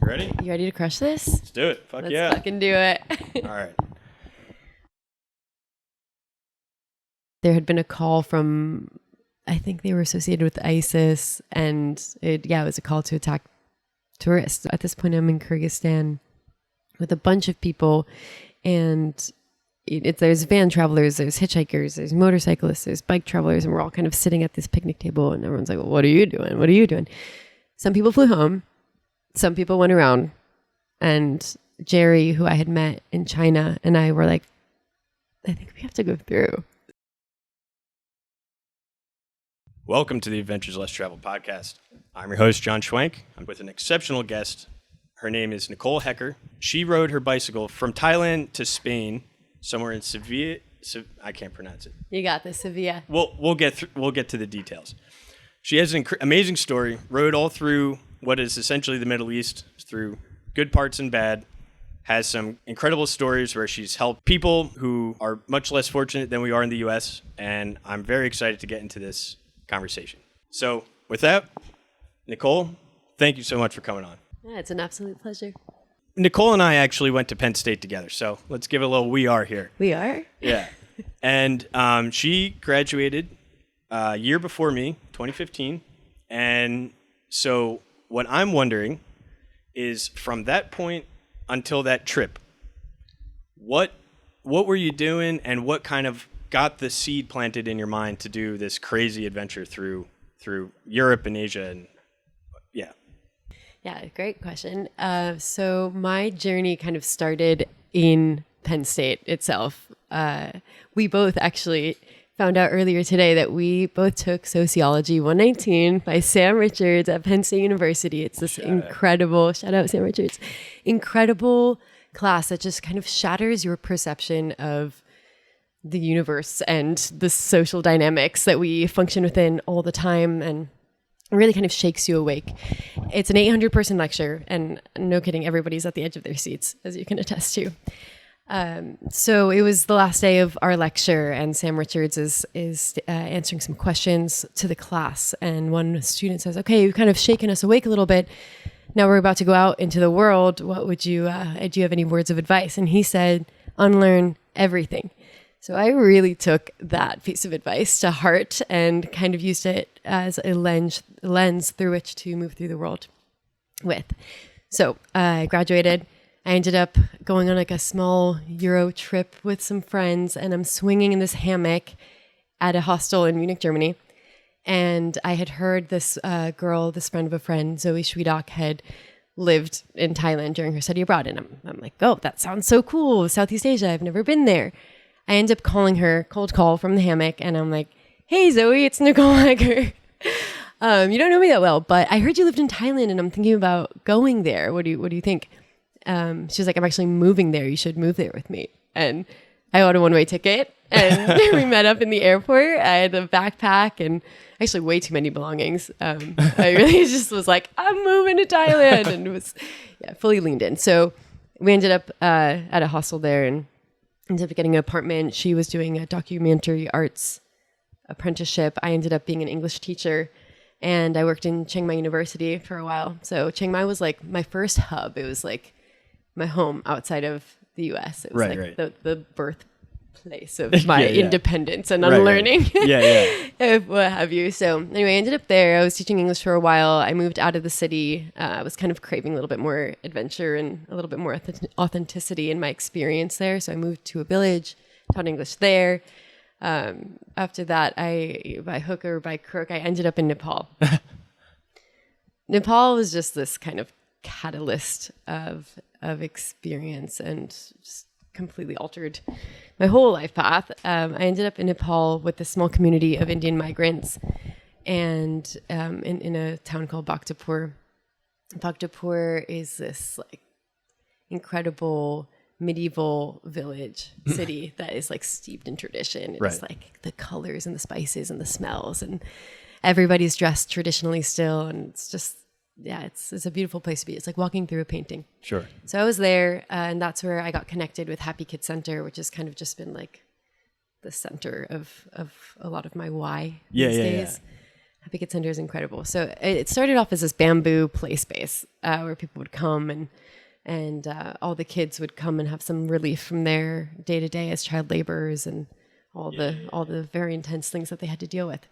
ready? You ready to crush this? Let's do it. Let's yeah. fucking do it. All right. There had been a call from, I think they were associated with ISIS, and it was a call to attack tourists. At this point, I'm in Kyrgyzstan with a bunch of people, and there's van travelers, there's hitchhikers, there's motorcyclists, there's bike travelers, and we're all kind of sitting at this picnic table, and everyone's like, well, what are you doing? What are you doing? Some people flew home. Some people went around. And Jerry, who I had met in China, and I were like, I think we have to go through. Welcome to the Adventures Less Travel podcast. I'm your host, John Schwenk. I'm with an exceptional guest. Her name is Nicole Heker. She rode her bicycle from Thailand to Spain, somewhere in Sevilla. I can't pronounce it. You got this, Sevilla. We'll get to the details. She has an amazing story. Rode all through what is essentially the Middle East, through good parts and bad. Has some incredible stories where she's helped people who are much less fortunate than we are in the U.S. And I'm very excited to get into this conversation. So with that, Nicole, thank you so much for coming on. Yeah, it's an absolute pleasure. Nicole and I actually went to Penn State together, so let's give it a little we are here. We are? Yeah. And she graduated a year before me, 2015. And so what I'm wondering is, from that point until that trip, what were you doing, and what kind of got the seed planted in your mind to do this crazy adventure through Europe and Asia? And Yeah, great question. So my journey kind of started in Penn State itself. We both actually found out earlier today that we both took Sociology 119 by Sam Richards at Penn State University. It's this incredible, shout out Sam Richards, incredible class that just kind of shatters your perception of the universe and the social dynamics that we function within all the time, and really kind of shakes you awake. It's an 800-person lecture, and no kidding, everybody's at the edge of their seats, as you can attest to. So it was the last day of our lecture, and Sam Richards is answering some questions to the class. And one student says, okay, you've kind of shaken us awake a little bit. Now we're about to go out into the world. What would you, do you have any words of advice? And he said, unlearn everything. So I really took that piece of advice to heart and kind of used it as a lens through which to move through the world with. So I graduated. I ended up going on like a small Euro trip with some friends, and I'm swinging in this hammock at a hostel in Munich, Germany. And I had heard this girl, this friend of a friend, Zoe Schwiedock, had lived in Thailand during her study abroad. And I'm like, oh, that sounds so cool. Southeast Asia, I've never been there. I end up calling her, cold call from the hammock, and I'm like, hey, Zoe, it's Nicole Heker. You don't know me that well, but I heard you lived in Thailand, and I'm thinking about going there. What do you think? She was like, I'm actually moving there. You should move there with me. And I bought a one-way ticket, and we met up in the airport. I had a backpack and actually way too many belongings. I really just was like, I'm moving to Thailand, and was fully leaned in. So we ended up at a hostel there and ended up getting an apartment. She was doing a documentary arts apprenticeship. I ended up being an English teacher, and I worked in Chiang Mai University for a while. So Chiang Mai was like my first hub. It was like my home outside of the US. It was the birthplace of my independence and unlearning. What have you. So anyway, I ended up there. I was teaching English for a while. I moved out of the city. I was kind of craving a little bit more adventure and a little bit more authenticity in my experience there. So I moved to a village, taught English there. After that, by hook or by crook, I ended up in Nepal. Nepal was just this kind of catalyst of experience, and just completely altered my whole life path. I ended up in Nepal with a small community of Indian migrants, and in a town called Bhaktapur. Bhaktapur is this like incredible medieval village city that is like steeped in tradition. It's like the colors and the spices and the smells, and everybody's dressed traditionally still, and it's just it's a beautiful place to be. It's like walking through a painting. Sure. So I was there, and that's where I got connected with Happy Kid Center, which has kind of just been like the center of a lot of my why these days. Happy Kid Center is incredible. So it started off as this bamboo play space where people would come and all the kids would come and have some relief from their day to day as child laborers and all the very intense things that they had to deal with.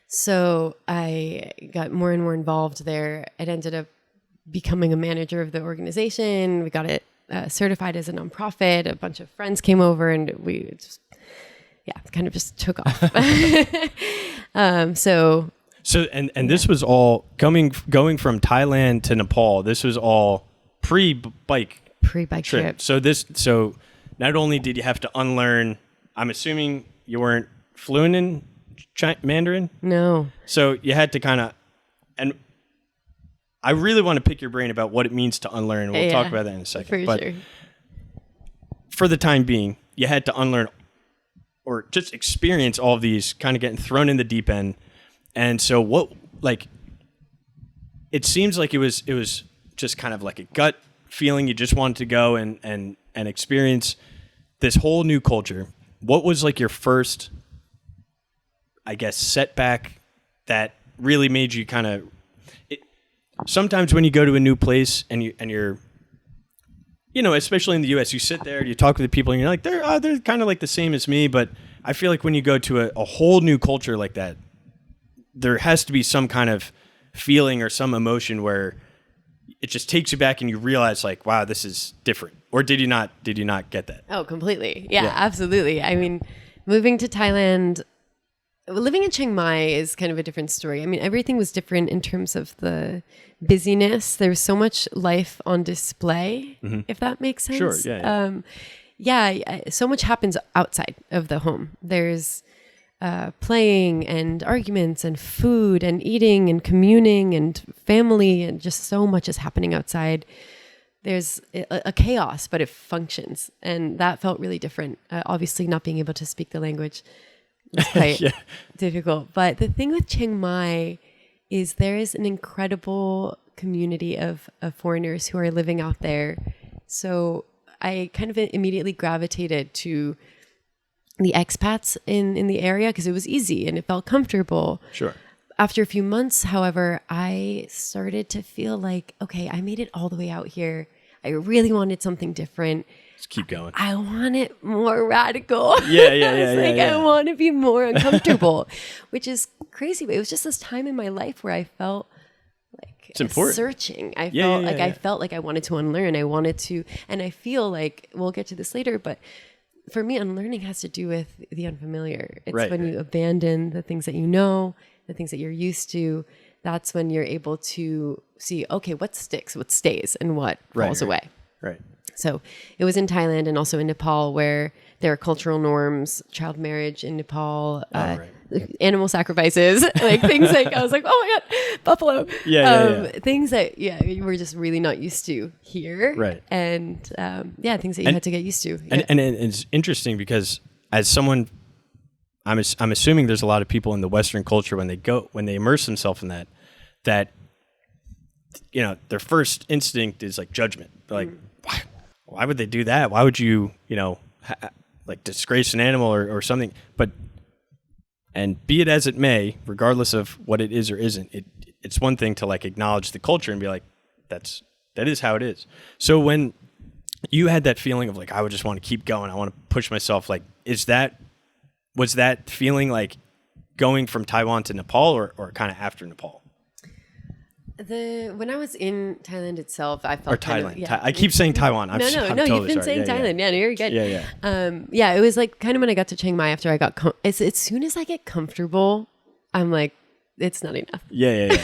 So I got more and more involved there. It ended up becoming a manager of the organization. We got it certified as a nonprofit. A bunch of friends came over and we just, kind of just took off. So this was all going from Thailand to Nepal. This was all pre-bike trip. So not only did you have to unlearn, I'm assuming you weren't fluent in Mandarin? No. So you had to kind of, and I really want to pick your brain about what it means to unlearn. We'll talk about that in a second. Sure. For the time being, you had to unlearn or just experience all of these, kind of getting thrown in the deep end. And so it seems like it was just kind of like a gut feeling. You just wanted to go and experience this whole new culture. What was like your first, I guess, setback that really made you kind of, sometimes when you go to a new place and you're, especially in the US, you sit there, you talk with the people and you're like, they're kind of like the same as me. But I feel like when you go to a whole new culture like that, there has to be some kind of feeling or some emotion where it just takes you back and you realize like, wow, this is different. Or did you not get that? Oh, completely. Yeah, absolutely. I mean, moving to Thailand, living in Chiang Mai is kind of a different story. I mean, everything was different in terms of the busyness. There was so much life on display, if that makes sense. Sure, so much happens outside of the home. There's playing and arguments and food and eating and communing and family, and just so much is happening outside. There's a chaos, but it functions. And that felt really different. Obviously, not being able to speak the language was quite difficult. But the thing with Chiang Mai is there is an incredible community of foreigners who are living out there. So I kind of immediately gravitated to the expats in the area because it was easy and it felt comfortable. Sure. After a few months, however, I started to feel like, okay, I made it all the way out here. I really wanted something different. Just keep going. I want it more radical. I want to be more uncomfortable, which is crazy. But it was just this time in my life where I felt like it's important. Searching. I felt like I wanted to unlearn. And I feel like, we'll get to this later, but for me, unlearning has to do with the unfamiliar. It's when you abandon the things that you know, the things that you're used to. That's when you're able to see, okay, what sticks, what stays, and what falls away. Right. So it was in Thailand and also in Nepal where there are cultural norms, child marriage in Nepal, animal sacrifices, like things like, I was like, oh my God, buffalo. Things that, you were just really not used to here. Right. And things that you had to get used to. And it's interesting because as someone, I'm assuming there's a lot of people in the Western culture when they immerse themselves in that, their first instinct is like judgment. They're like, why would they do that? Why would you, like disgrace an animal or something? And be it as it may, regardless of what it is or isn't, it's one thing to like acknowledge the culture and be like, that is how it is. So when you had that feeling of like, I would just want to keep going, I want to push myself, like, was that feeling like going from Taiwan to Nepal or kind of after Nepal? When I was in Thailand itself, I felt Thailand. I keep saying Taiwan. I'm no. Totally You've been saying Thailand. Yeah, you're good. Yeah. It was like kind of when I got to Chiang Mai after I got as soon as I get comfortable, I'm like, it's not enough. Yeah.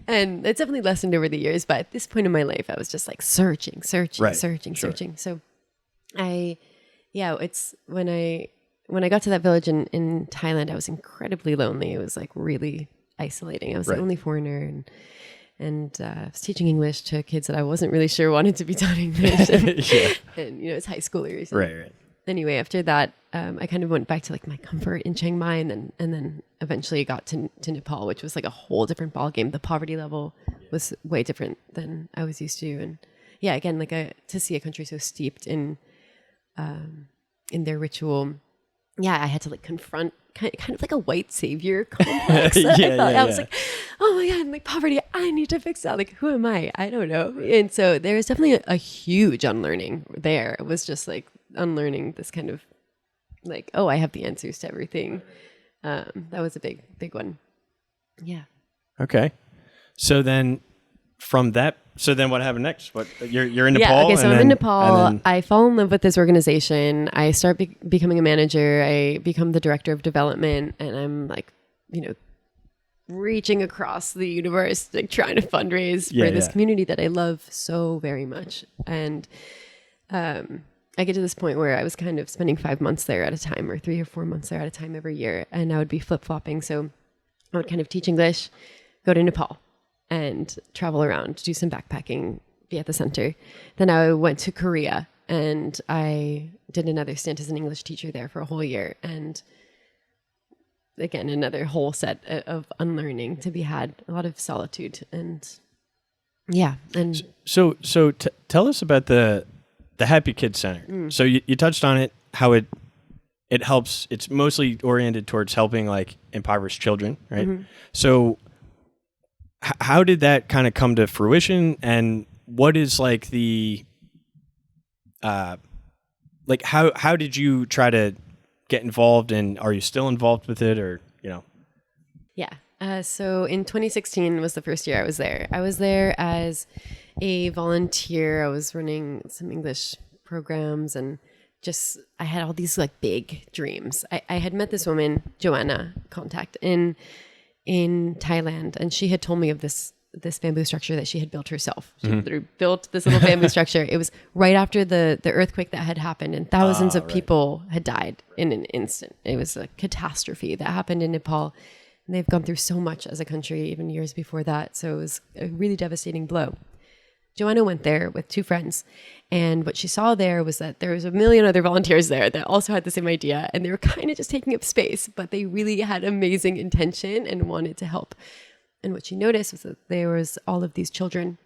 And it's definitely lessened over the years, but at this point in my life, I was just like searching. Sure. So it's when I got to that village in Thailand, I was incredibly lonely. It was like really isolating. I was the only foreigner and I was teaching English to kids that I wasn't really sure wanted to be taught English. And it's high schoolers. Right. Anyway, after that, I kind of went back to like my comfort in Chiang Mai and then eventually got to Nepal, which was like a whole different ballgame. The poverty level was way different than I was used to. And again, like to see a country so steeped in their ritual I had to like confront kind of like a white savior complex. I was like, oh my God, like poverty, I need to fix that. Like, who am I? I don't know. And so there was definitely a huge unlearning there. It was just like unlearning this kind of like, oh, I have the answers to everything. That was a big one. Yeah. Okay. So then what happened next? What you're in Nepal? Yeah, okay, so I'm in Nepal. I fall in love with this organization. I start becoming a manager. I become the director of development, and I'm like, reaching across the universe, like trying to fundraise for this community that I love so very much. And I get to this point where I was kind of spending 5 months there at a time, or 3 or 4 months there at a time every year, and I would be flip-flopping. So I would kind of teach English, go to Nepal, and travel around, do some backpacking, be at the center. Then I went to Korea, and I did another stint as an English teacher there for a whole year. And again, another whole set of unlearning to be had, a lot of solitude. And yeah. And so tell us about the Happy Kids Center. So you touched on it, how it helps. It's mostly oriented towards helping like impoverished children, right? Mm-hmm. So how did that kind of come to fruition, and what is like the like how did you try to get involved, and are you still involved with it, or Yeah. So in 2016 was the first year I was there. I was there as a volunteer. I was running some English programs, and just I had all these like big dreams. I had met this woman, Joanna, contact in Thailand, and she had told me of this bamboo structure that she had built herself. She literally built this little bamboo structure. It was right after the earthquake that had happened, and thousands of people had died in an instant. It was a catastrophe that happened in Nepal, and they've gone through so much as a country, even years before that. So it was a really devastating blow. Joanna went there with 2 friends, and what she saw there was that there was a million other volunteers there that also had the same idea, and they were kind of just taking up space, but they really had amazing intention and wanted to help. And what she noticed was that there was all of these children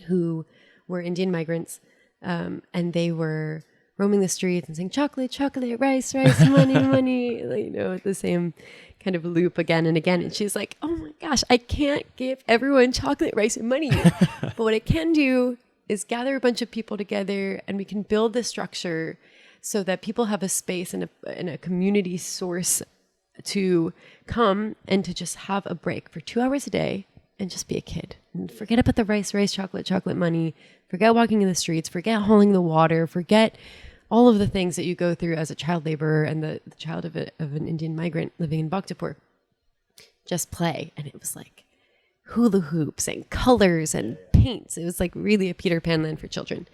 who were Indian migrants, and they were roaming the streets and saying, chocolate, chocolate, rice, rice, money, money, like, the same kind of loop again and again. And she's like, oh my gosh, I can't give everyone chocolate, rice, and money. But what I can do is gather a bunch of people together, and we can build this structure so that people have a space and a community source to come and to just have a break for 2 hours a day and just be a kid. And forget about the rice, chocolate money. Forget walking in the streets. Forget hauling the water. Forget all of the things that you go through as a child laborer and the child of an Indian migrant living in Bhaktapur. Just play. And it was like hula hoops and colors and paints. It was like really a Peter Pan land for children.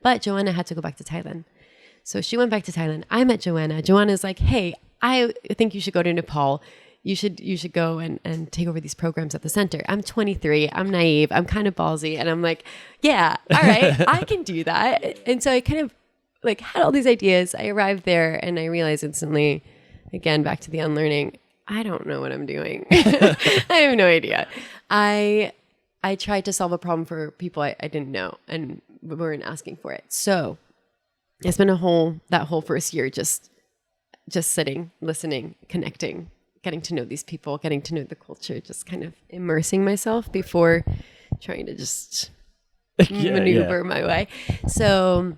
But Joanna had to go back to Thailand. So she went back to Thailand. I met Joanna. Joanna's like, hey, I think you should go to Nepal. You should go and take over these programs at the center. I'm 23. I'm naive. I'm kind of ballsy. And I'm like, yeah, all right, I can do that. And so I kind of like had all these ideas. I arrived there and I realized instantly, again, back to the unlearning, I don't know what I'm doing. I have no idea. I tried to solve a problem for people I didn't know and weren't asking for it. So I spent that whole first year just sitting, listening, connecting, getting to know these people, getting to know the culture, just kind of immersing myself before trying to just maneuver my way. So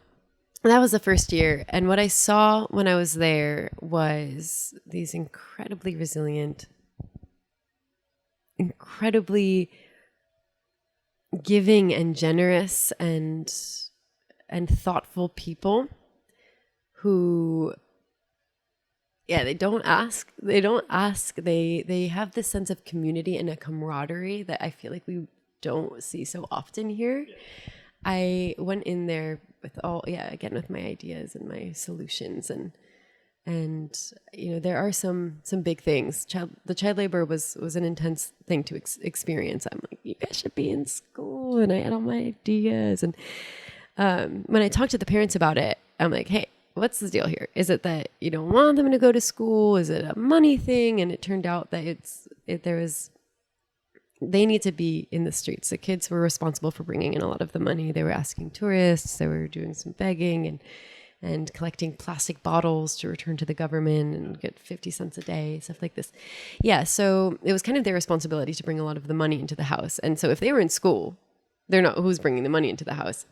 that was the first year. And what I saw when I was there was these incredibly resilient, incredibly giving and generous and thoughtful people who, they don't ask. They have this sense of community and a camaraderie that I feel like we don't see so often here. I went in there with with my ideas and my solutions and there are some big things. The child labor was an intense thing to experience. I'm like, you guys should be in school, and I had all my ideas. And when I talked to the parents about it, I'm like, hey, what's the deal here? Is it that you don't want them to go to school? Is it a money thing? And it turned out that they need to be in the streets. The kids were responsible for bringing in a lot of the money. They were asking tourists. They were doing some begging, and collecting plastic bottles to return to the government and get 50 cents a day, stuff like this. Yeah, so it was kind of their responsibility to bring a lot of the money into the house. And so if they were in school, they're not who's bringing the money into the house.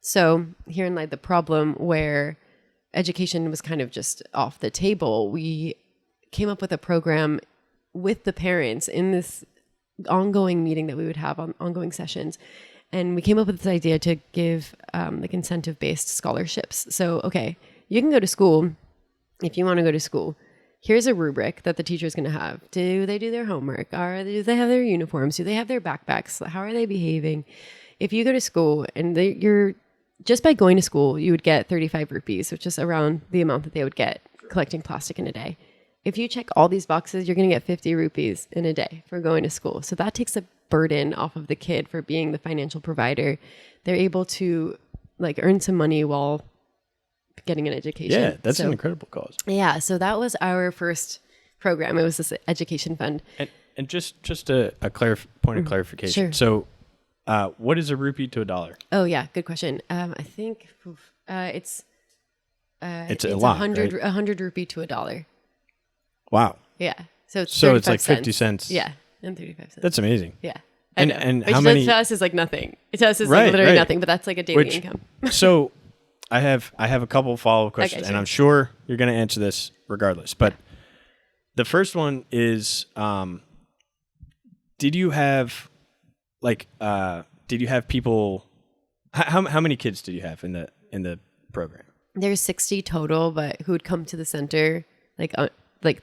So herein lied the problem where education was kind of just off the table. We came up with a program with the parents in this ongoing meeting that we would have on ongoing sessions. And we came up with this idea to give like incentive-based scholarships. So, okay, you can go to school if you want to go to school. Here's a rubric that the teacher is going to have. Do they do their homework? Do they have their uniforms? Do they have their backpacks? How are they behaving? If you go to school and you're just by going to school, you would get 35 rupees, which is around the amount that they would get collecting plastic in a day. If you check all these boxes, you're going to get 50 rupees in a day for going to school. So that takes a burden off of the kid for being the financial provider. They're able to like earn some money while getting an education. Yeah, that's an incredible cause. Yeah, so that was our first program. It was this education fund. And just a point of clarification. Sure. So what is a rupee to $1? Oh yeah, good question. I think it's a lot, 100 right? 100 rupee to $1. Wow. Yeah. So it's like 50 cents. Yeah, and 35 cents. That's amazing. Yeah. And which how many to us is like nothing. To us is like literally nothing, but that's like a daily income. So I have a couple of follow-up questions, Okay, and sure. I'm sure you're going to answer this regardless. But the first one is, did you have people? How many kids did you have in the program? There's 60 total, but who would come to the center, like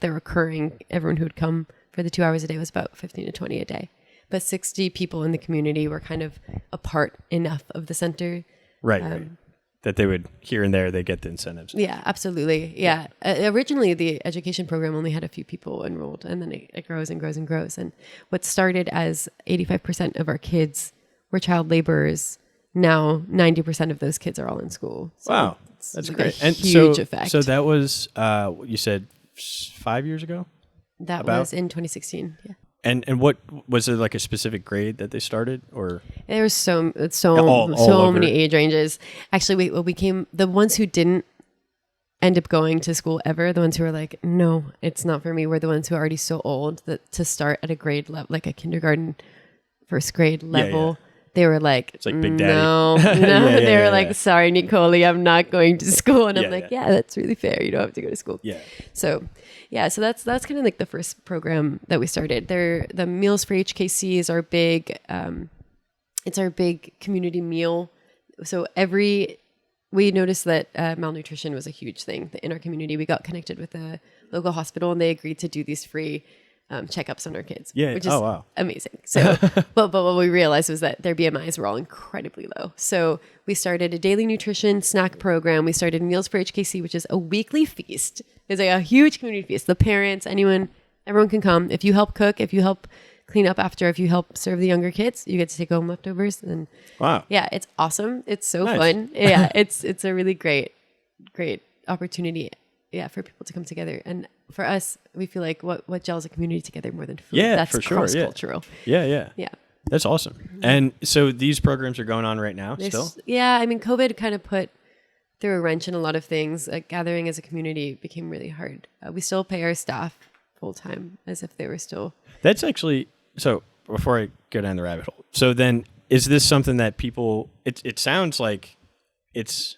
the recurring, everyone who would come for the 2 hours a day was about 15 to 20 a day. But 60 people in the community were kind of a part enough of the center. Right. That they would, here and there, they get the incentives. Yeah, absolutely. Yeah. Originally, the education program only had a few people enrolled, and then it grows and grows and grows. And what started as 85% of our kids were child laborers, now 90% of those kids are all in school. So wow. That's like great. A huge effect. So that was, you said 5 years ago? That was in 2016. Yeah. And what was it, like a specific grade that they started, or there was so all many age ranges. Actually, we became the ones who didn't end up going to school ever. The ones who were like, no, it's not for me. Were the ones who are already so old that to start at a grade level, like a kindergarten, first grade level. Yeah. They were like, it's like Big Daddy. No. They were like, sorry, Nicole, I'm not going to school. And I'm like, that's really fair. You don't have to go to school. Yeah. So that's kind of like the first program that we started. The Meals for HKC is our big, it's our big community meal. So we noticed that malnutrition was a huge thing in our community. We got connected with a local hospital and they agreed to do these free checkups on our kids, which is amazing. So, but what we realized was that their BMIs were all incredibly low. So we started a daily nutrition snack program. We started Meals for HKC, which is a weekly feast. It's like a huge community feast. The parents, everyone can come. If you help cook, if you help clean up after, if you help serve the younger kids, you get to take home leftovers. And wow, yeah, it's awesome. It's so fun. Yeah, it's a really great opportunity. Yeah, for people to come together. And for us, we feel like what gels a community together more than food. Yeah, that's for sure. Cross-cultural. Yeah. That's awesome. And so these programs are going on right now still? Yeah, COVID kind of put through a wrench in a lot of things. Gathering as a community became really hard. We still pay our staff full time as if they were still... That's actually... So before I go down the rabbit hole, so then is this something that people... It sounds like it's...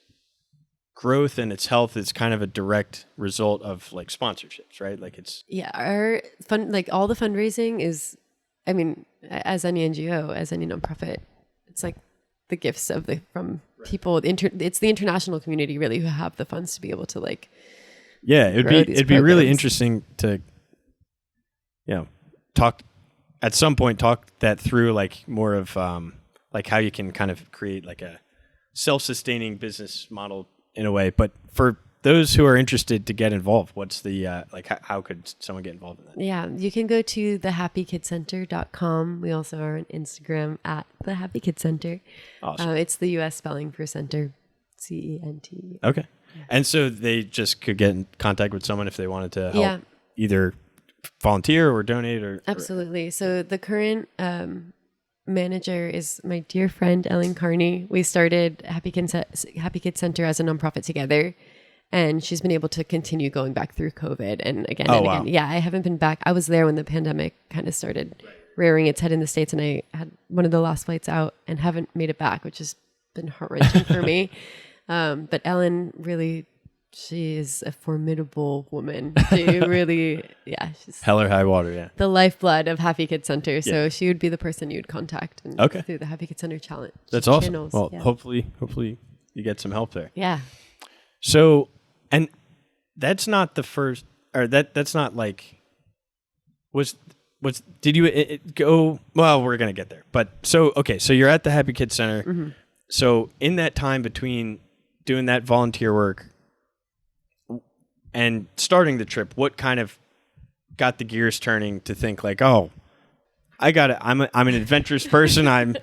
growth and its health is kind of a direct result of like sponsorships, right? Like it's our fund, like all the fundraising is, as any NGO, as any nonprofit, it's like the gifts from people. It's the international community really who have the funds to be able to like. Yeah, it'd be really interesting to, talk that through, like more of like how you can kind of create like a self-sustaining business model in a way. But for those who are interested to get involved, what's the how could someone get involved in that? Yeah, you can go to thehappykidcenter.com. We also are on Instagram at thehappykidcenter. Awesome. It's the US spelling for center, CENT. Okay. Yeah. And so they just could get in contact with someone if they wanted to help either volunteer or donate or... Absolutely. So the current manager is my dear friend, Ellen Carney. We started Happy Kids Center as a nonprofit together. And she's been able to continue going back through COVID and again and again. Yeah, I haven't been back. I was there when the pandemic kind of started rearing its head in the States, and I had one of the last flights out and haven't made it back, which has been heart-wrenching for me. But Ellen really, she is a formidable woman. She really, she's hell or high water, yeah. The lifeblood of Happy Kids Center. So she would be the person you'd contact through the Happy Kids Center challenge. That's awesome. Channels. Well, hopefully you get some help there. Yeah. So, and that's not the first, or that's not like, did you go, well, we're going to get there. But so you're at the Happy Kids Center. Mm-hmm. So in that time between doing that volunteer work and starting the trip, what kind of got the gears turning to think like, oh, I'm an adventurous person. I'm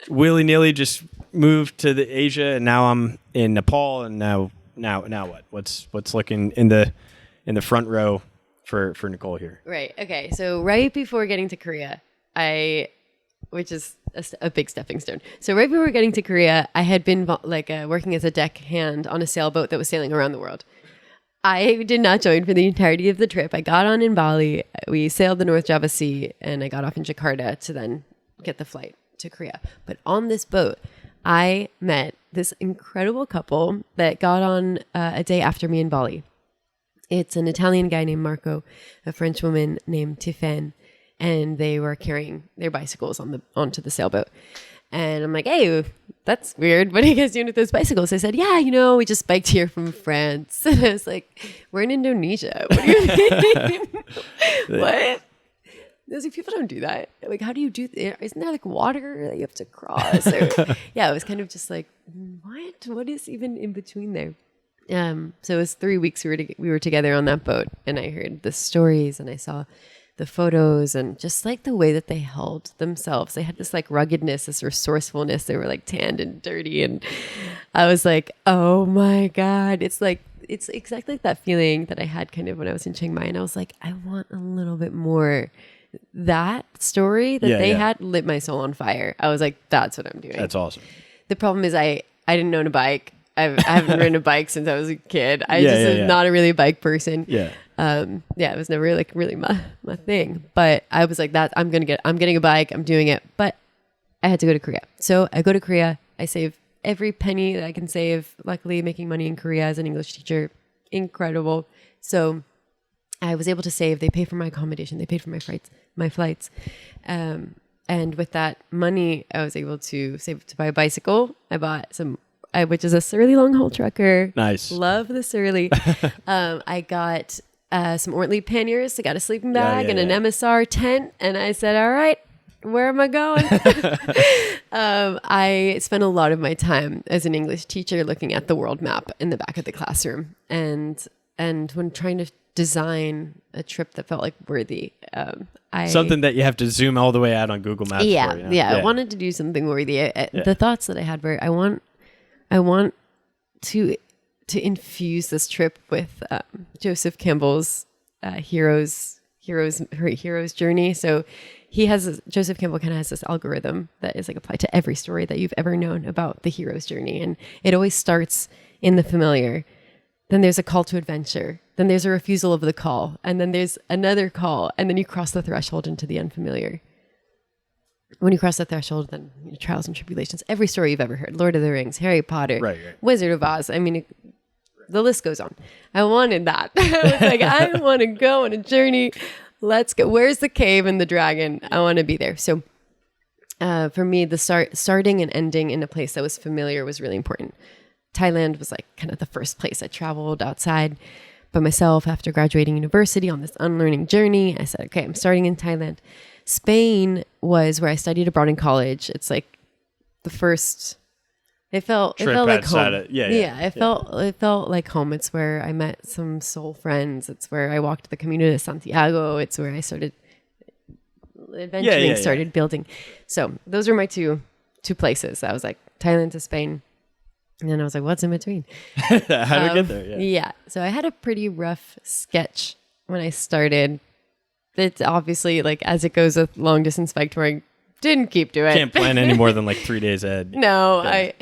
willy-nilly just moved to the Asia, and now I'm in Nepal, and now what? What's looking in the front row for Nicole here? Right. Okay. So right before getting to Korea, which is a big stepping stone. So right before getting to Korea, I had been working as a deckhand on a sailboat that was sailing around the world. I did not join for the entirety of the trip. I got on in Bali. We sailed the North Java Sea, and I got off in Jakarta to then get the flight to Korea. But on this boat, I met this incredible couple that got on a day after me in Bali. It's an Italian guy named Marco, a French woman named Tiffaine, and they were carrying their bicycles onto the sailboat. And I'm like, hey, that's weird. What are you guys doing with those bicycles? They said, yeah, we just biked here from France. And I was like, we're in Indonesia. What do you mean? What? I was like, people don't do that. Like, how do you do that? Isn't there like water that you have to cross? Or, yeah, it was kind of just like, what? What is even in between there? So it was 3 weeks we were together on that boat, and I heard the stories and I saw the photos and just like the way that they held themselves. They had this like ruggedness, this resourcefulness. They were like tanned and dirty. And I was like, oh my God. It's exactly like that feeling that I had kind of when I was in Chiang Mai. And I was like, I want a little bit more. That story that they had lit my soul on fire. I was like, that's what I'm doing. That's awesome. The problem is I didn't own a bike. I haven't ridden a bike since I was a kid. I was not a really bike person. Yeah. It was never really my thing. But I was like, that I'm getting a bike. I'm doing it. But I had to go to Korea. So I go to Korea. I save every penny that I can save. Luckily, making money in Korea as an English teacher, incredible. So I was able to save. They paid for my accommodation. They paid for my flights. And with that money, I was able to save to buy a bicycle. I bought which is a Surly long haul trucker. Nice. Love the Surly. I got some Ortlieb panniers. I got a sleeping bag and an MSR tent. And I said, all right, where am I going? I spent a lot of my time as an English teacher looking at the world map in the back of the classroom. And when trying to design a trip that felt like worthy, something that you have to zoom all the way out on Google Maps for. I wanted to do something worthy. The thoughts that I had were, I want to infuse this trip with Joseph Campbell's hero's journey. So Joseph Campbell kind of has this algorithm that is like applied to every story that you've ever known about the hero's journey, and it always starts in the familiar. Then there's a call to adventure. Then there's a refusal of the call, and then there's another call, and then you cross the threshold into the unfamiliar. When you cross the threshold, then trials and tribulations. Every story you've ever heard: Lord of the Rings, Harry Potter, Wizard of Oz. I mean, the list goes on. I wanted that. I was like, I want to go on a journey. Let's go. Where's the cave and the dragon? I want to be there. So, for me, the starting and ending in a place that was familiar was really important. Thailand was like kind of the first place I traveled outside by myself after graduating university on this unlearning journey. I said, okay, I'm starting in Thailand. Spain was where I studied abroad in college. It's like the first. It felt like home. It felt like home. It's where I met some soul friends. It's where I walked the Camino de Santiago. It's where I started adventuring, started building. So those were my two places. I was like Thailand to Spain, and then I was like, what's in between? How do we get there? Yeah. So I had a pretty rough sketch when I started. It's obviously, like, as it goes with long distance bike touring, didn't keep to it. Can't plan any more than like 3 days ahead. No, I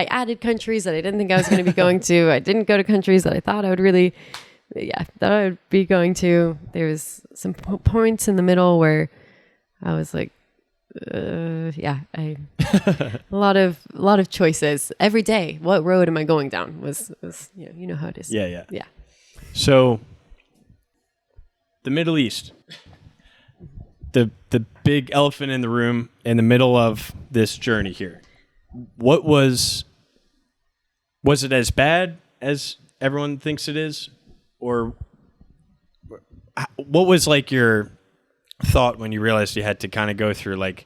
added countries that I didn't think I was going to be going to. I didn't go to countries that I thought I would really, thought I would be going to. There was some points in the middle where I was like, a lot of choices every day. What road am I going down? Was you know how it is. Yeah. Yeah. So, the Middle East, the big elephant in the room in the middle of this journey here. What was it as bad as everyone thinks it is, or what was like your thought when you realized you had to kind of go through like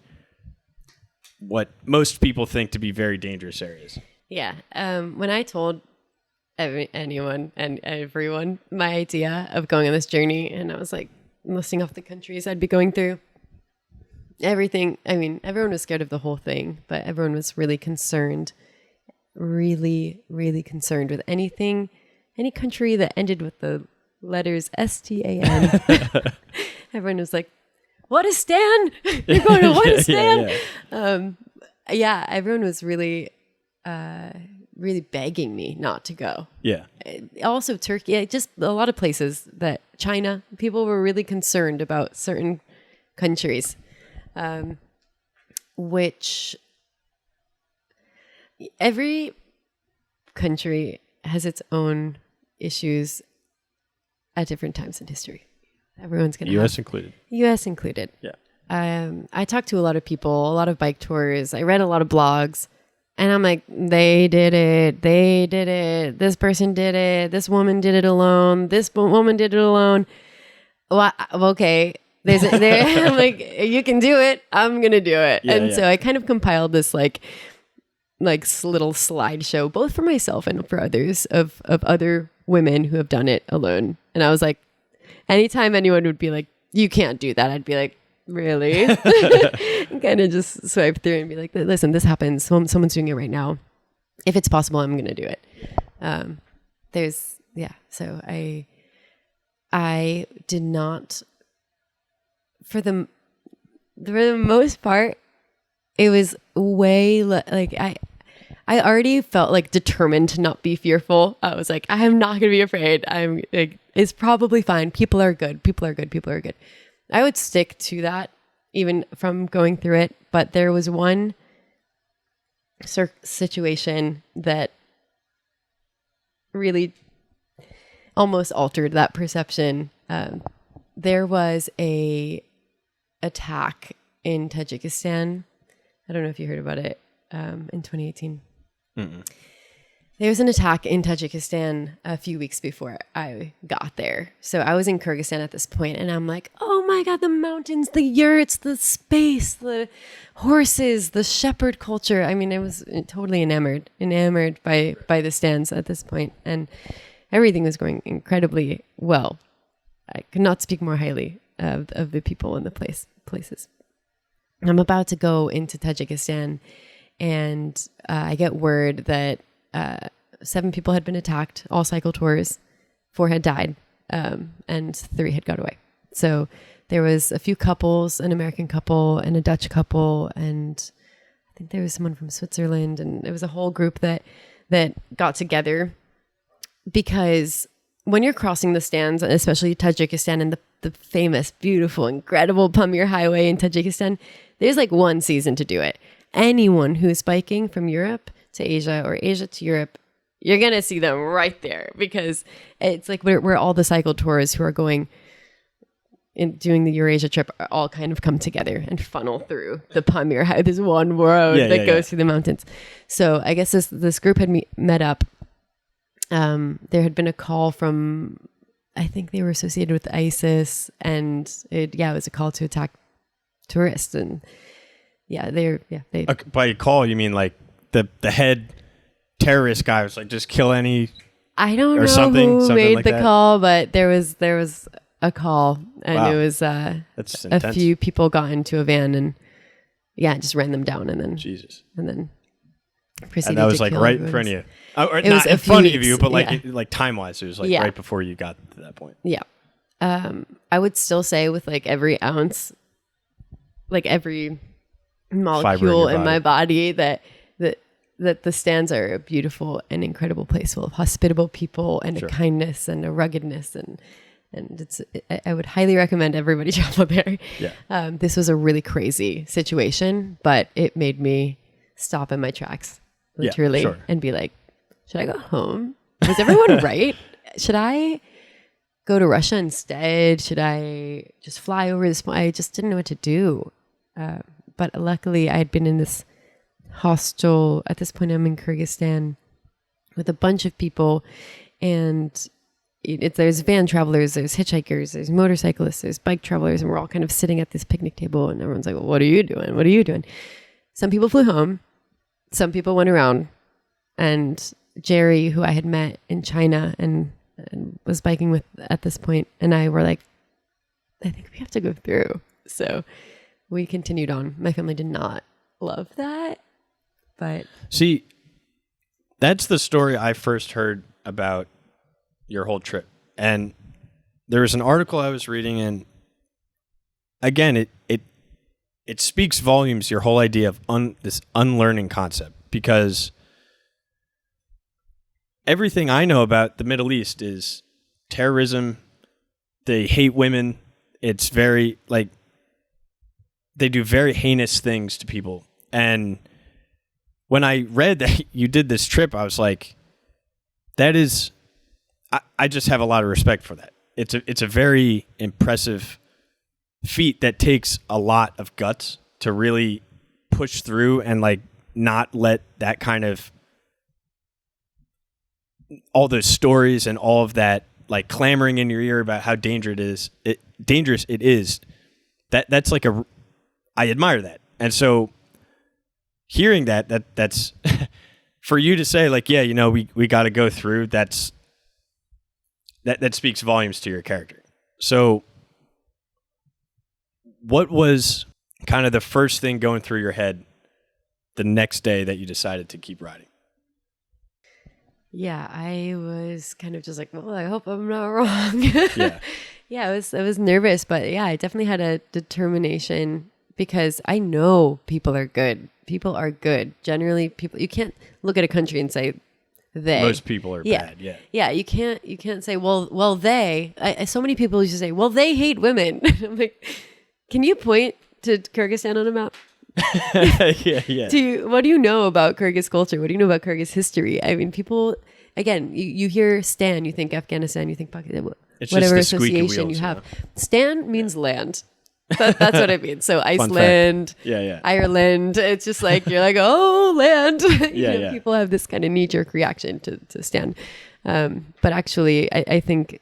what most people think to be very dangerous areas? Yeah. When I told anyone and everyone my idea of going on this journey, and I was like listing off the countries I'd be going through, everything. I mean, everyone was scared of the whole thing, but everyone was really concerned, really, really concerned with any country that ended with the letters STAN. Everyone was like, Whatistan? You're going to Whatistan? Yeah. Everyone was really, really begging me not to go. Yeah. Also Turkey, just a lot of places that China, people were really concerned about certain countries, which every country has its own issues at different times in history. Everyone's going to U.S. included. U.S. included. Yeah. I talked to a lot of people, a lot of bike tours. I read a lot of blogs, and I'm like, they did it. This person did it. This woman did it alone. This woman did it alone. Well, okay. I'm like, you can do it. I'm going to do it. So I kind of compiled this like little slideshow, both for myself and for others of other women who have done it alone. And I was like, anytime anyone would be like, you can't do that, I'd be like, really? And kind of just swipe through and be like, listen, this happens. Someone's doing it right now. If it's possible, I'm going to do it. So I did not, for the most part, it was way like I already felt like determined to not be fearful. I was like, I am not going to be afraid. I'm like, it's probably fine. People are good. I would stick to that even from going through it. But there was one situation that really almost altered that perception. There was a attack in Tajikistan. I don't know if you heard about it in 2018. Mm-mm. There was an attack in Tajikistan a few weeks before I got there. So I was in Kyrgyzstan at this point, and I'm like, oh my God, the mountains, the yurts, the space, the horses, the shepherd culture. I mean, I was totally enamored by the stands at this point, and everything was going incredibly well. I could not speak more highly of the people and the places. I'm about to go into Tajikistan, and I get word that 7 people had been attacked, all cycle tours, 4 had died, and 3 had got away. So there was a few couples, an American couple and a Dutch couple, and I think there was someone from Switzerland, and it was a whole group that got together, because when you're crossing the stands, especially Tajikistan and the famous, beautiful, incredible Pamir Highway in Tajikistan, there's like one season to do it. Anyone who's biking from Europe to Asia or Asia to Europe, you're going to see them right there, because it's like where all the cycle tours who are going and doing the Eurasia trip all kind of come together and funnel through the Pamir Highway, this one road that goes through the mountains. So I guess this group had met up. There had been a call from, I think they were associated with ISIS, and it was a call to attack tourists. And they by call, you mean like the head terrorist guy was like, just kill any, I don't know something made like the that? Call, but there was a call, and Wow. It was That's a intense. few people got into a van and just ran them down, and then Jesus. proceeded And that was to like kill right in everyone. front of you. Or It not was a in few front of weeks, you, but like yeah. like time wise, it was like Yeah. right before you got to that point. Yeah. I would still say with like every ounce, like every molecule in my body that the stands are a beautiful and incredible place full of hospitable people and a kindness and a ruggedness and I would highly recommend everybody travel there. Yeah. This was a really crazy situation, but it made me stop in my tracks literally and be like, should I go home? Was everyone right? Should I go to Russia instead? Should I just fly over this? I just didn't know what to do. But luckily I had been in this hostel. At this point I'm in Kyrgyzstan with a bunch of people, and there's van travelers, there's hitchhikers, there's motorcyclists, there's bike travelers, and we're all kind of sitting at this picnic table, and everyone's like, well, what are you doing? What are you doing? Some people flew home. Some people went around. And Jerry, who I had met in China and was biking with at this point, and I were like, I think we have to go through. So we continued on. My family did not love that. But see, that's the story I first heard about your whole trip. And there was an article I was reading, and again, it speaks volumes, your whole idea of this unlearning concept, because everything I know about the Middle East is terrorism. They hate women. It's very, like, they do very heinous things to people. And when I read that you did this trip, I was like, that is, I just have a lot of respect for that. It's a very impressive feat that takes a lot of guts to really push through and like not let that kind of, all those stories and all of that like clamoring in your ear about how dangerous it is. That's like I admire that. And so hearing that's for you to say like, yeah, you know, we got to go through, that speaks volumes to your character. So what was kind of the first thing going through your head the next day that you decided to keep riding? Yeah, I was kind of just like, well, I hope I'm not wrong. Yeah, I was nervous, but yeah, I definitely had a determination because I know people are good. People are good. Generally, you can't look at a country and say they. Most people are bad. Yeah. Yeah, you can't say, well, they. So many people used to say, well, they hate women. I'm like, can you point to Kyrgyzstan on a map? Yeah. What do you know about Kyrgyz culture? What do you know about Kyrgyz history? I mean, people, again, you hear Stan, you think Afghanistan, you think Pakistan, whatever association you have. Stan means land. That's what I mean. So Iceland, Ireland, it's just like, you're like, oh, land. People have this kind of knee-jerk reaction to Stan. But actually, I think,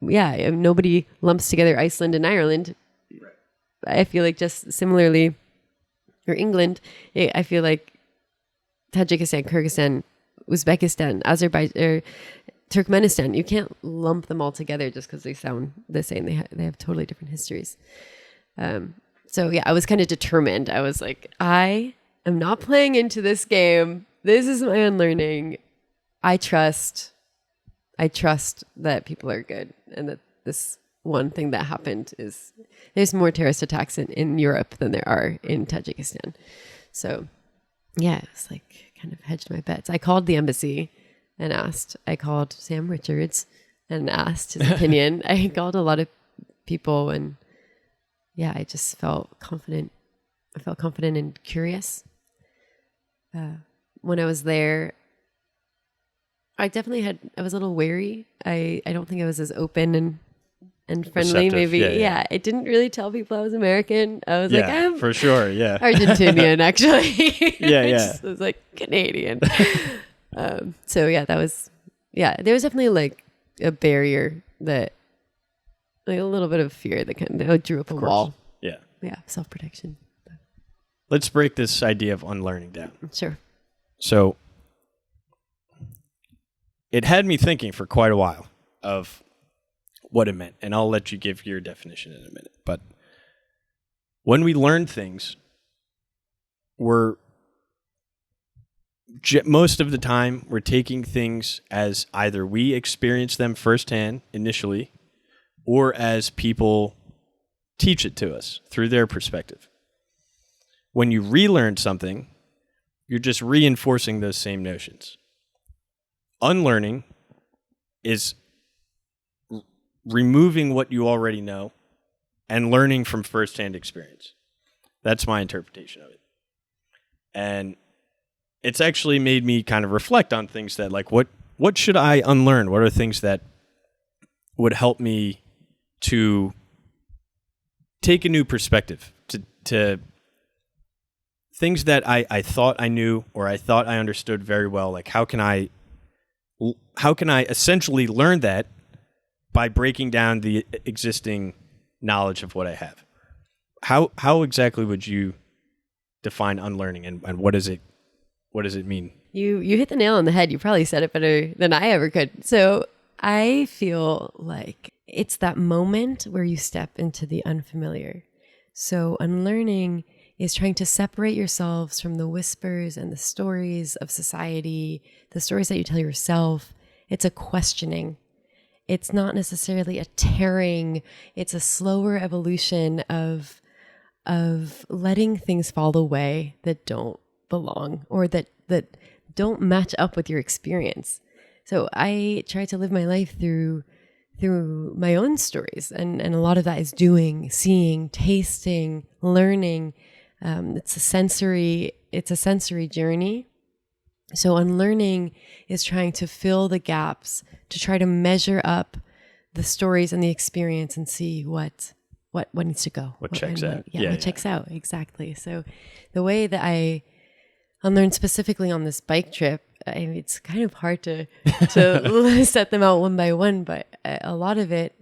nobody lumps together Iceland and Ireland. Right. I feel like just similarly, or England, I feel like Tajikistan, Kyrgyzstan, Uzbekistan, Azerbaijan, or Turkmenistan, you can't lump them all together just because they sound the same. They have totally different histories. So yeah, I was kind of determined. I was like, I am not playing into this game. This is my unlearning. I trust that people are good, and that this one thing that happened is there's more terrorist attacks in Europe than there are in Tajikistan. So yeah, it's like kind of hedged my bets. I called the embassy and asked. I called Sam Richards and asked his opinion. I called a lot of people, and yeah, I just felt confident. I felt confident and curious. When I was there, I was a little wary. I don't think I was as open and friendly. Receptive. Maybe. Yeah. I didn't really tell people I was American. I was like, I'm for sure. Yeah. Argentinian, actually. I was like Canadian. So yeah, there was definitely like a barrier that, like a little bit of fear that kind of drew up a wall. Yeah. Yeah. Self-protection. Let's break this idea of unlearning down. Sure. So it had me thinking for quite a while of what it meant, and I'll let you give your definition in a minute. But when we learn things, most of the time we're taking things as either we experience them firsthand initially, or as people teach it to us through their perspective. when you relearn something, you're just reinforcing those same notions. Unlearning is removing what you already know and learning from firsthand experience. That's my interpretation of it. And it's actually made me kind of reflect on things that, like, what should I unlearn? What are things that would help me to take a new perspective, to things that I thought I knew or I thought I understood very well? Like, how can I essentially learn that by breaking down the existing knowledge of what I have? How exactly would you define unlearning, and what does it mean? You hit the nail on the head. You probably said it better than I ever could. So I feel like it's that moment where you step into the unfamiliar. So unlearning is trying to separate yourselves from the whispers and the stories of society, the stories that you tell yourself. It's a questioning. It's not necessarily a tearing. It's a slower evolution of letting things fall away that don't belong or that don't match up with your experience. So I try to live my life through my own stories, and a lot of that is doing, seeing, tasting, learning. It's a sensory journey. So unlearning is trying to fill the gaps, to try to measure up the stories and the experience and see what needs to go. What checks out. What checks out. Exactly. So the way that I unlearned specifically on this bike trip, I mean, it's kind of hard to set them out one by one, but a lot of it,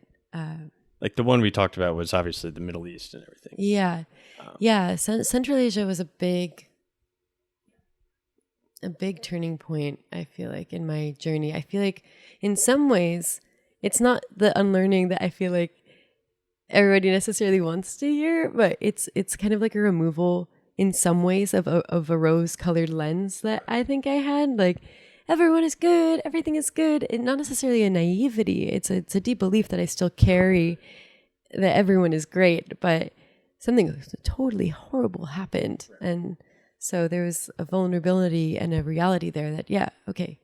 like the one we talked about was obviously the Middle East and everything. Yeah. Central Asia was a big turning point, I feel like, in my journey. I feel like in some ways, it's not the unlearning that I feel like everybody necessarily wants to hear, but it's kind of like a removal in some ways of a rose-colored lens that I think I had. Like, everyone is good, everything is good, and not necessarily a naivety. It's a deep belief that I still carry, that everyone is great, but something totally horrible happened. And so there was a vulnerability and a reality there that, yeah, okay,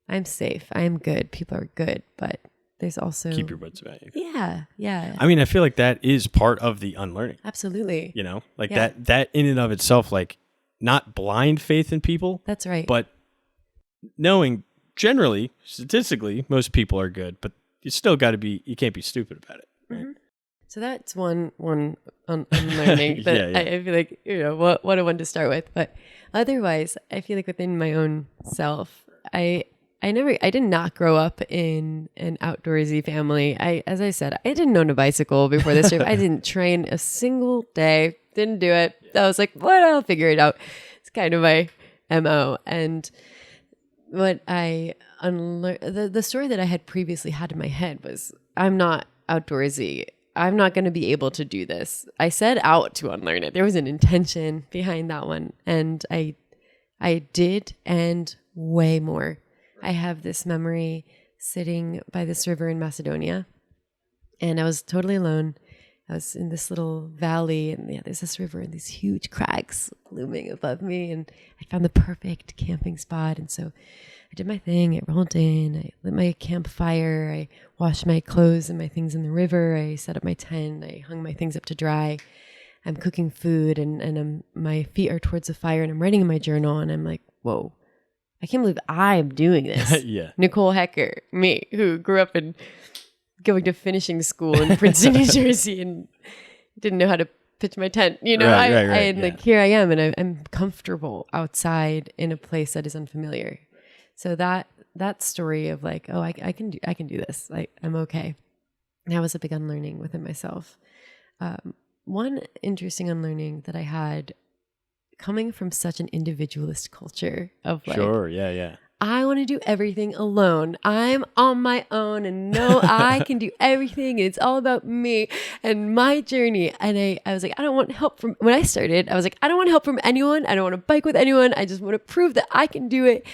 I'm safe, I'm good, people are good, but there's also... Keep your wits about you. Yeah. I mean, I feel like that is part of the unlearning. Absolutely. You know, like that in and of itself, like, not blind faith in people. That's right. But knowing generally, statistically, most people are good, but you still got to be, you can't be stupid about it. Right? Mm-hmm. So that's one unlearning that I feel like, what a one to start with. But otherwise, I feel like within my own self, I did not grow up in an outdoorsy family. As I said, I didn't own a bicycle before this trip. I didn't train a single day. Didn't do it. I was like, what? I'll figure it out. It's kind of my MO. And what I unlearned, the story that I had previously had in my head was, I'm not outdoorsy. I'm not going to be able to do this. I set out to unlearn it. There was an intention behind that one. And I did, and way more. I have this memory sitting by this river in Macedonia, and I was totally alone. I was in this little valley, and there's this river and these huge crags looming above me, and I found the perfect camping spot. And so I did my thing. I rolled in, I lit my campfire, I washed my clothes and my things in the river, I set up my tent, I hung my things up to dry. I'm cooking food, and my feet are towards the fire, and I'm writing in my journal, and I'm like, whoa, I can't believe I'm doing this. Yeah. Nicole Heker, me, who grew up in going to finishing school in Princeton, New Jersey, and didn't know how to pitch my tent. Right, and like, here I am, and I'm comfortable outside in a place that is unfamiliar. So that story of like, oh, I can do this. Like, I'm okay. That was a big unlearning within myself. One interesting unlearning that I had, coming from such an individualist culture of like, sure, yeah. I want to do everything alone. I'm on my own, and no, I can do everything. It's all about me and my journey. And I was like, I don't want help from, when I started, I was like, I don't want help from anyone. I don't want to bike with anyone. I just want to prove that I can do it.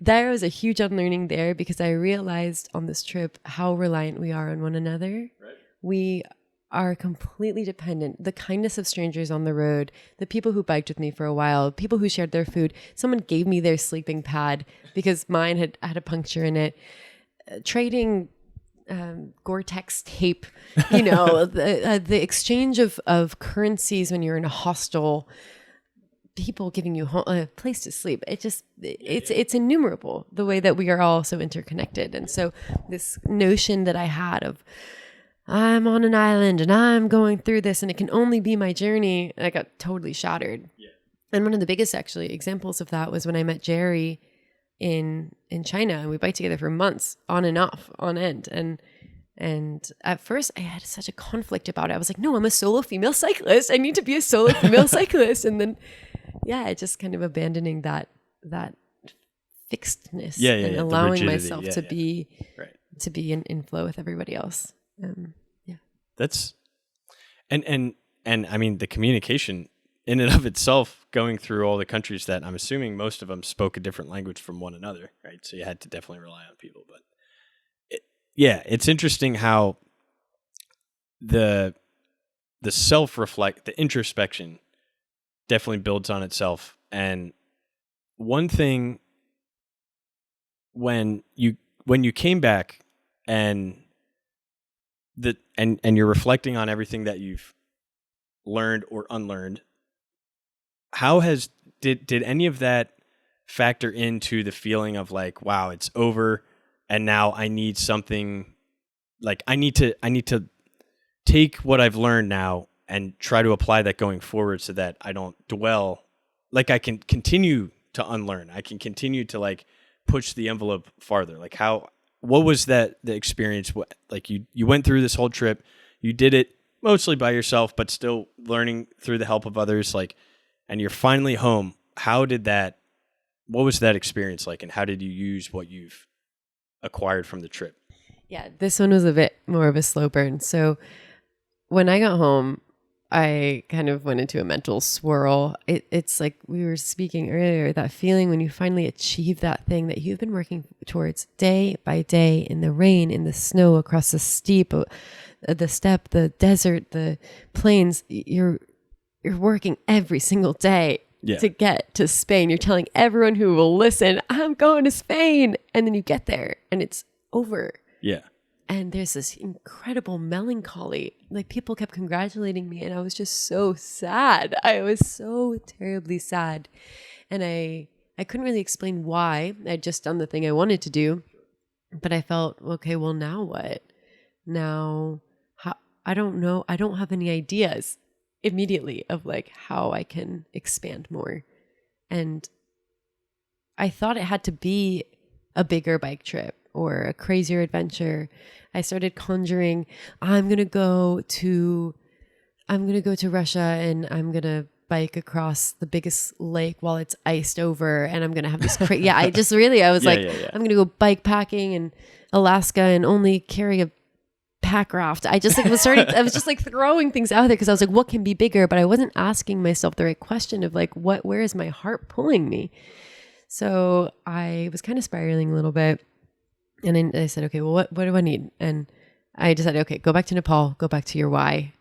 There was a huge unlearning there, because I realized on this trip how reliant we are on one another. Right. are completely dependent. The kindness of strangers on the road, the people who biked with me for a while, people who shared their food. Someone gave me their sleeping pad because mine had a puncture in it. Trading Gore-Tex tape, the exchange of currencies when you're in a hostel, people giving you a place to sleep. It's innumerable, the way that we are all so interconnected. And so this notion that I had of, I'm on an island and I'm going through this and it can only be my journey, I got totally shattered. Yeah. And one of the biggest actually examples of that was when I met Jerry in China, and we biked together for months on and off, on end. And at first I had such a conflict about it. I was like, no, I'm a solo female cyclist. I need to be a solo female cyclist. And then, just kind of abandoning that fixedness and allowing myself to be in flow with everybody else. That's and I mean, the communication in and of itself, going through all the countries that I'm assuming most of them spoke a different language from one another, right? So you had to definitely rely on people. But it's interesting how the the introspection definitely builds on itself. And one thing, when you came back and you're reflecting on everything that you've learned or unlearned, did any of that factor into the feeling of like, wow, it's over and now I need something, like I need to take what I've learned now and try to apply that going forward so that I don't dwell, like I can continue to unlearn. I can continue to like push the envelope farther. Like what was the experience? Like you went through this whole trip, you did it mostly by yourself, but still learning through the help of others, like, and you're finally home. What was that experience like? And how did you use what you've acquired from the trip? Yeah, this one was a bit more of a slow burn. So when I got home, I kind of went into a mental swirl. It's like we were speaking earlier, that feeling when you finally achieve that thing that you've been working towards day by day, in the rain, in the snow, across the steep, the steppe, the desert, the plains. You're working every single day to get to Spain. You're telling everyone who will listen, I'm going to Spain. And then you get there and it's over. Yeah. And there's this incredible melancholy. Like, people kept congratulating me and I was just so sad. I was so terribly sad. And I couldn't really explain why. I'd just done the thing I wanted to do. But I felt, okay, well, now what? Now, I don't know. I don't have any ideas immediately of like how I can expand more. And I thought it had to be a bigger bike trip or a crazier adventure. I started conjuring, I'm going to go to Russia and I'm going to bike across the biggest lake while it's iced over. And I'm going to have this I'm going to go bike packing in Alaska and only carry a pack raft. I was just like throwing things out there because I was like, what can be bigger? But I wasn't asking myself the right question of like, where is my heart pulling me? So I was kind of spiraling a little bit. And then I said, okay, well, what do I need? And I decided, okay, go back to Nepal, go back to your why.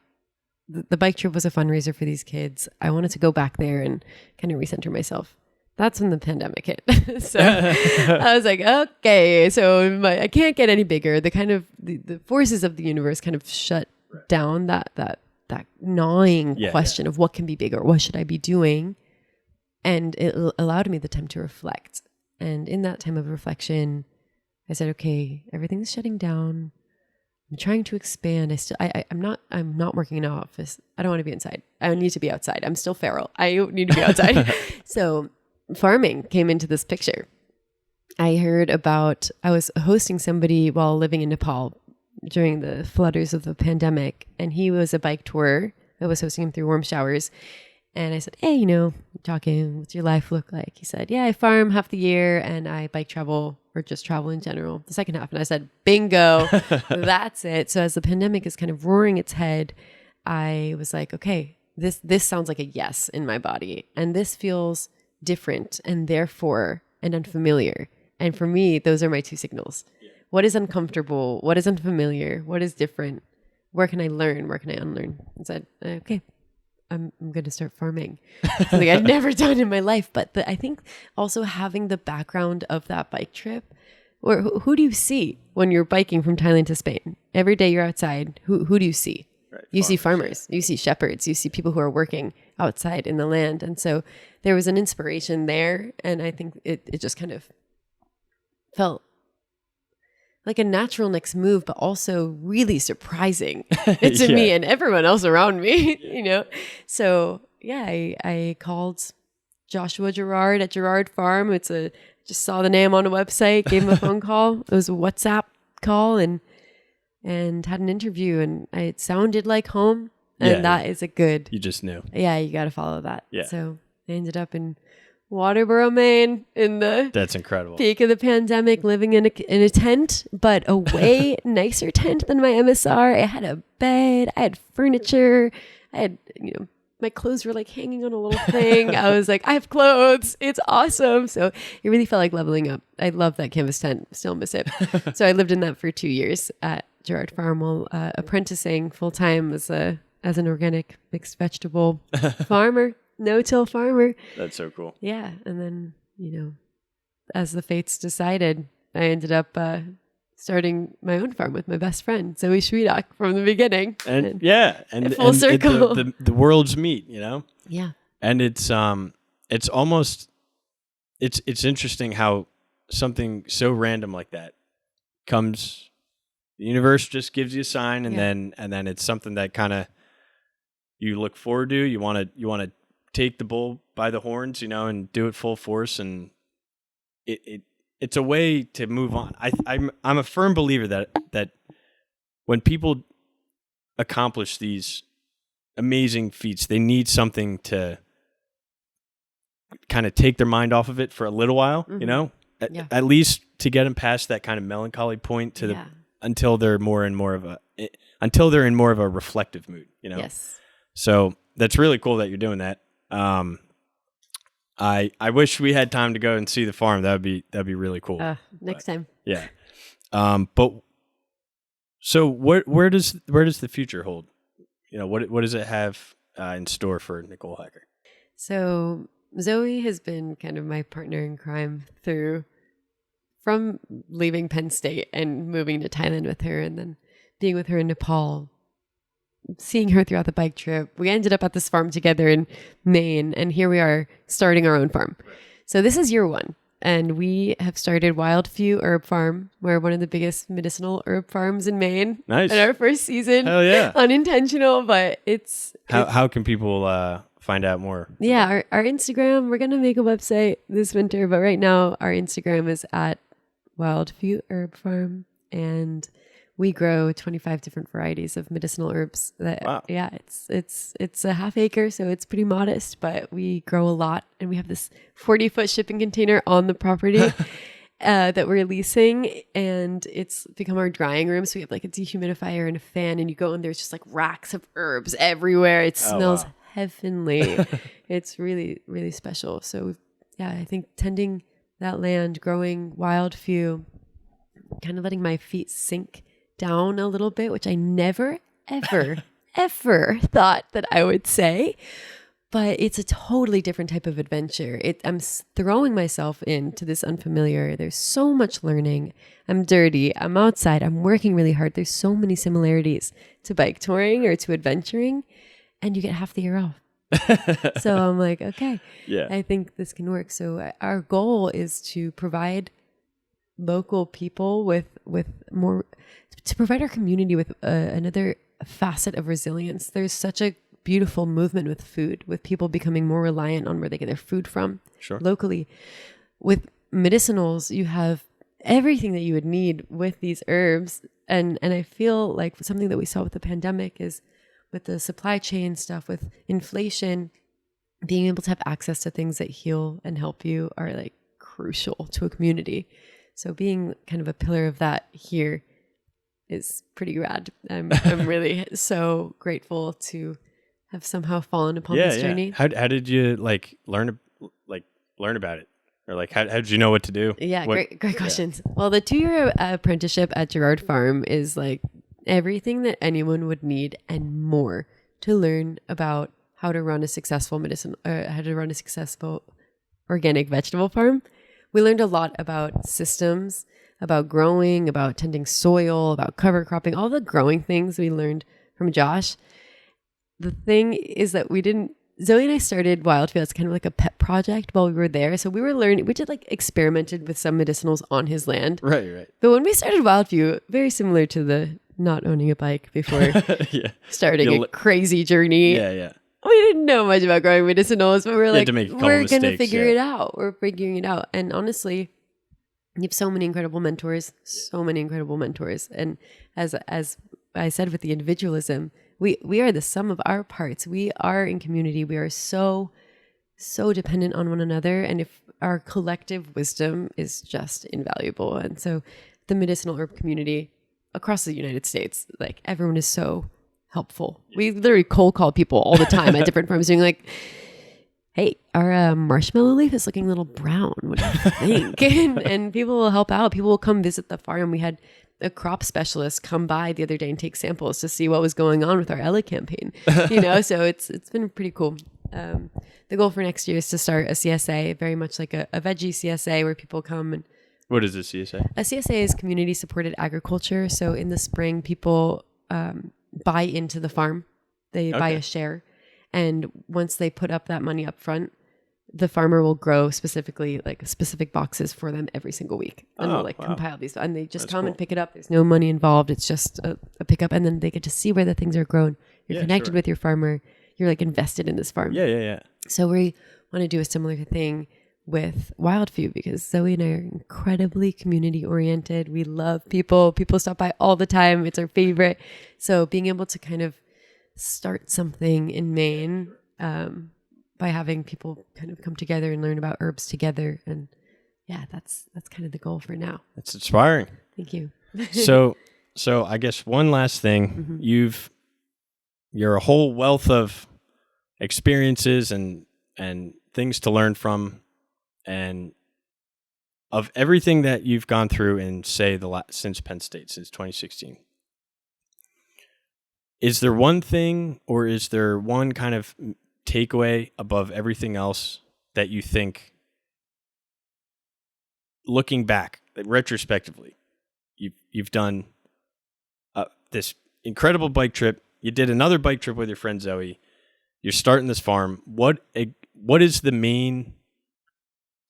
The bike trip was a fundraiser for these kids. I wanted to go back there and kind of recenter myself. That's when the pandemic hit. So I was like, okay, so I can't get any bigger. The kind of the forces of the universe kind of shut down that gnawing question of what can be bigger, what should I be doing? And it allowed me the time to reflect. And in that time of reflection, I said, okay, everything's shutting down. I'm trying to expand. I'm not working in an office. I don't want to be inside. I need to be outside. I'm still feral. I need to be outside. So farming came into this picture. I was hosting somebody while living in Nepal during the flutters of the pandemic. And he was a bike tourer. I was hosting him through warm showers. And I said, hey, talking, what's your life look like? He said, yeah, I farm half the year and I bike travel or just travel in general the second half. And I said, bingo, that's it. So as the pandemic is kind of roaring its head, I was like, okay, this sounds like a yes in my body. And this feels different and therefore and unfamiliar. And for me, those are my two signals. Yeah. What is uncomfortable? What is unfamiliar? What is different? where can I learn? Where can I unlearn? And said, okay, I'm going to start farming. Something I'd never done in my life. But I think also having the background of that bike trip, or who do you see when you're biking from Thailand to Spain? Every day you're outside. Who do you see? Right, you see farmers, you see shepherds, you see people who are working outside in the land. And so there was an inspiration there. And I think it just kind of felt like a natural next move, but also really surprising to me and everyone else around me, you know? So yeah, I called Joshua Gerard at Gerard Farm. Just saw the name on a website, gave him a phone call. It was a WhatsApp call and had an interview, and it sounded like home. And that is a good. You just knew. Yeah, you got to follow that. Yeah. So I ended up in Waterboro, Maine, in the That's incredible. peak of the pandemic, living in a tent, but a way nicer tent than my MSR. I had a bed, I had furniture, I had, my clothes were like hanging on a little thing. I was like, I have clothes. It's awesome. So it really felt like leveling up. I love that canvas tent. Still miss it. So I lived in that for 2 years at Gerard Farm while apprenticing full time as an organic mixed vegetable farmer, no-till farmer. That's so cool. Yeah. And then, as the fates decided, I ended up starting my own farm with my best friend, Zoe Schwiedach, from the beginning. And full circle. The worlds meet, Yeah. And it's almost, it's interesting how something so random like that comes, the universe just gives you a sign, and then it's something that kind of you look forward to. You want to take the bull by the horns, and do it full force, and it's a way to move on. I'm a firm believer that when people accomplish these amazing feats, they need something to kind of take their mind off of it for a little while, at least to get them past that kind of melancholy point until they're in more of a reflective mood, Yes. So that's really cool that you're doing that. I wish we had time to go and see the farm. That'd be really cool. Next time. Yeah. But so where does the future hold? What does it have in store for Nicole Heker? So Zoe has been kind of my partner in crime from leaving Penn State and moving to Thailand with her, and then being with her in Nepal, seeing her throughout the bike trip. We ended up at this farm together in Maine, and here we are starting our own farm. So this is year 1, and we have started Wild Few Herb Farm. We're one of the biggest medicinal herb farms in Maine. Nice. In our first season. Hell yeah. Unintentional, but it's... How can people find out more? Yeah, our Instagram, we're going to make a website this winter, but right now our Instagram is at Wild Few Herb Farm, and we grow 25 different varieties of medicinal herbs. Wow. Yeah, it's a half acre, so it's pretty modest, but we grow a lot, and we have this 40-foot shipping container on the property that we're leasing, and it's become our drying room. So we have like a dehumidifier and a fan, and you go and there's just like racks of herbs everywhere. It smells heavenly. It's really, really special. So I think tending that land, growing Wild Few, kind of letting my feet sink down a little bit, which I never, ever, ever thought that I would say. But it's a totally different type of adventure. I'm throwing myself into this unfamiliar. There's so much learning. I'm dirty. I'm outside. I'm working really hard. There's so many similarities to bike touring or to adventuring, and you get half the year off. So I'm like, okay, I think this can work. So our goal is to provide local people with more, to provide our community with another facet of resilience. There's such a beautiful movement with food, with people becoming more reliant on where they get their food from locally. With medicinals, you have everything that you would need with these herbs. And I feel like something that we saw with the pandemic is with the supply chain stuff, with inflation, being able to have access to things that heal and help you are like crucial to a community. So being kind of a pillar of that here is pretty rad. I'm really so grateful to have somehow fallen upon this journey. How did you learn about it, or how did you know what to do? Yeah, great questions. Well, the 2-year apprenticeship at Gerard Farm is like everything that anyone would need and more to learn about how to run a successful organic vegetable farm. We learned a lot about systems, about growing, about tending soil, about cover cropping, all the growing things we learned from Josh. The thing is that Zoe and I started Wildfield as kind of like a pet project while we were there. So we were learning, we did like experimented with some medicinals on his land. Right. But when we started Wildview, very similar to the not owning a bike before starting a crazy journey. Yeah. We didn't know much about growing medicinals, but we're like, we're going to figure it out. We're figuring it out. And honestly, you have so many incredible mentors. And as I said with the individualism, we are the sum of our parts. We are in community. We are so dependent on one another. And if our collective wisdom is just invaluable. And so the medicinal herb community across the United States, like everyone is so helpful. We literally cold call people all the time at different farms, being like, "Hey, our marshmallow leaf is looking a little brown. What do you think?" and people will help out. People will come visit the farm. We had a crop specialist come by the other day and take samples to see what was going on with our Ella campaign. So it's been pretty cool. The goal for next year is to start a CSA, very much like a veggie CSA, where people come and. What is a CSA? A CSA is community supported agriculture. So in the spring, people buy into the farm. They buy a share. And once they put up that money up front, the farmer will grow specifically like specific boxes for them every single week. And they'll compile these. And they just come and pick it up. There's no money involved. It's just a pickup. And then they get to see where the things are grown. You're connected with your farmer. You're like invested in this farm. Yeah. So we want to do a similar thing with Wildview, because Zoe and I are incredibly community oriented. We love people. People stop by all the time. It's our favorite. So being able to kind of start something in Maine by having people kind of come together and learn about herbs together. And that's kind of the goal for now. It's inspiring. Thank you. So I guess one last thing, you're a whole wealth of experiences and things to learn from. And of everything that you've gone through in, say, since Penn State, since 2016, is there one thing or is there one kind of takeaway above everything else that you think, looking back, retrospectively, you've done this incredible bike trip, you did another bike trip with your friend Zoe, you're starting this farm. What is the main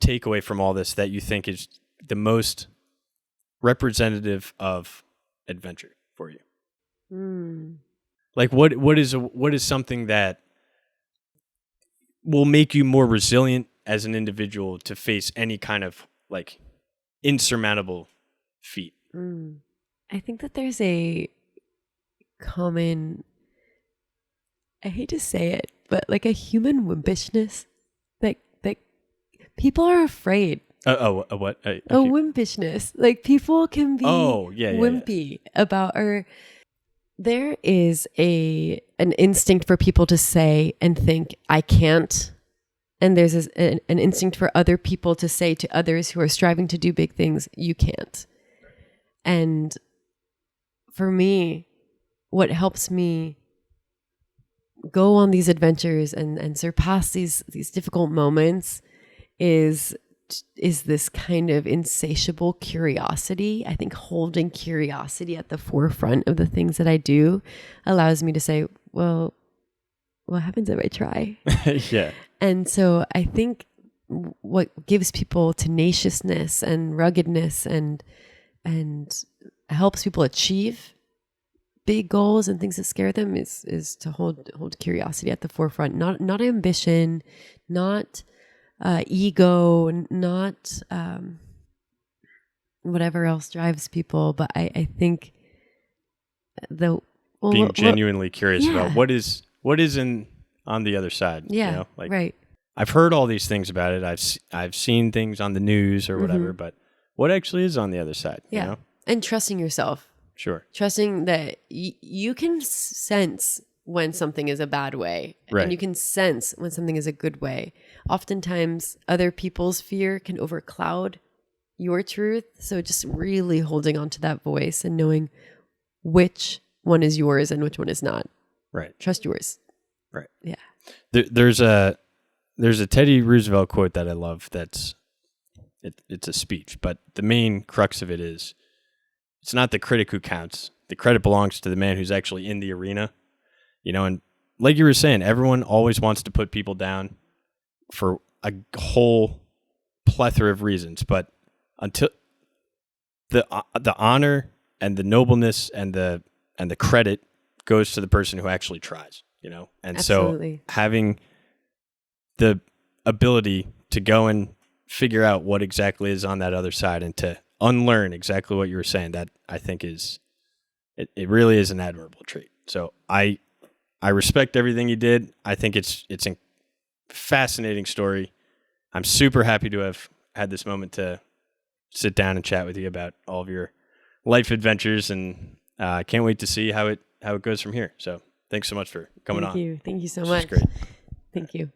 takeaway from all this that you think is the most representative of adventure for you? Like what is something that will make you more resilient as an individual to face any kind of like insurmountable feat? I think that there's a common, I hate to say it, but like a human wimpishness that people are afraid. What? Wimpishness. Like people can be wimpy about, or there is an instinct for people to say and think, I can't. And there's an instinct for other people to say to others who are striving to do big things, you can't. And for me, what helps me go on these adventures and surpass these difficult moments is this kind of insatiable curiosity. I think holding curiosity at the forefront of the things that I do allows me to say, well, what happens if I try? Yeah. And so I think what gives people tenaciousness and ruggedness and helps people achieve big goals and things that scare them is to hold curiosity at the forefront. Not ambition, not ego, not whatever else drives people. But I think being genuinely curious about what is on the other side. Yeah, right. I've heard all these things about it. I've seen things on the news or whatever, but what actually is on the other side? Yeah, you know? And trusting yourself. Sure. Trusting that you can sense when something is a bad way, right. And you can sense when something is a good way. Oftentimes, other people's fear can overcloud your truth. So just really holding on to that voice and knowing which one is yours and which one is not. Right. Trust yours. Right. Yeah. There's a Teddy Roosevelt quote that I love. It's a speech, but the main crux of it is, it's not the critic who counts. The credit belongs to the man who's actually in the arena. And like you were saying, everyone always wants to put people down for a whole plethora of reasons, but until the honor and the nobleness and the credit goes to the person who actually tries, and Absolutely. So having the ability to go and figure out what exactly is on that other side and to unlearn exactly what you were saying, that I think is it really is an admirable trait. So I respect everything you did. I think it's a fascinating story. I'm super happy to have had this moment to sit down and chat with you about all of your life adventures, and I can't wait to see how it goes from here. So thanks so much for coming on. Thank you. Thank you so This much. was great. Thank you.